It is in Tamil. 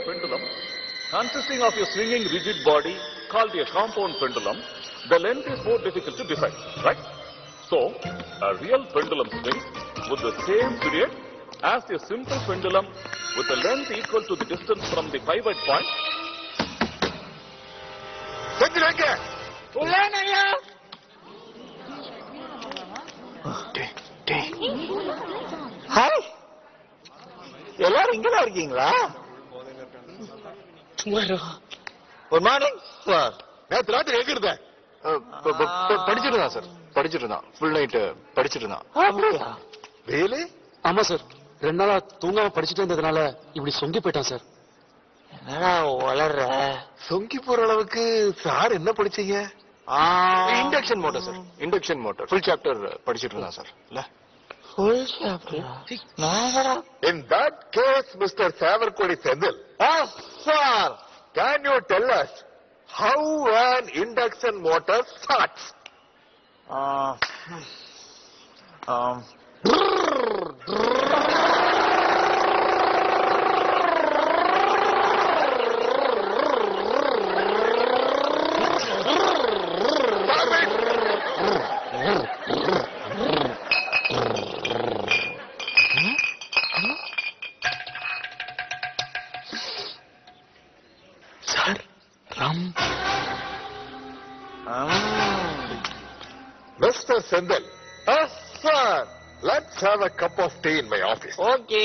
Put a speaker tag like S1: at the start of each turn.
S1: pendulum consisting of a swinging rigid body called a compound pendulum, the length is more difficult to decide, right? So, a real pendulum swings with the same period as a simple pendulum with a length equal to the distance from the pivot point.
S2: Hi, எல்லாரும் இங்கதான் இருக்கீங்களா? Good morning sir.
S3: நேத்து ராத்திரி எங்க இருந்த?
S2: படிச்சுட்டு தான் சார், படிச்சுட்டு தான். ஃபுல் நைட் படிச்சுட்டு தான். அப்படியா?
S3: வேலு?
S4: ஆமா சார், 2 நாளா தூங்காம படிச்சுட்டே இருந்ததுனால இப்படி சொங்கி போயிட்டான் சார்.
S2: என்னடா வளர்ற?
S3: சொங்கி போற அளவுக்கு சார் என்ன படிச்சீங்க?
S2: Induction motor sir, induction motor full chapter படிச்சுட்டு இருந்தா சார். இல்ல full chapter?
S3: In that case, Mr. Savarkodi Sendil,
S2: sir,
S3: can you tell us how an induction motor starts?
S4: Sir, ரம்.
S3: Mr. Sendil, sir, let's have a cup of tea in my office.
S2: Okay.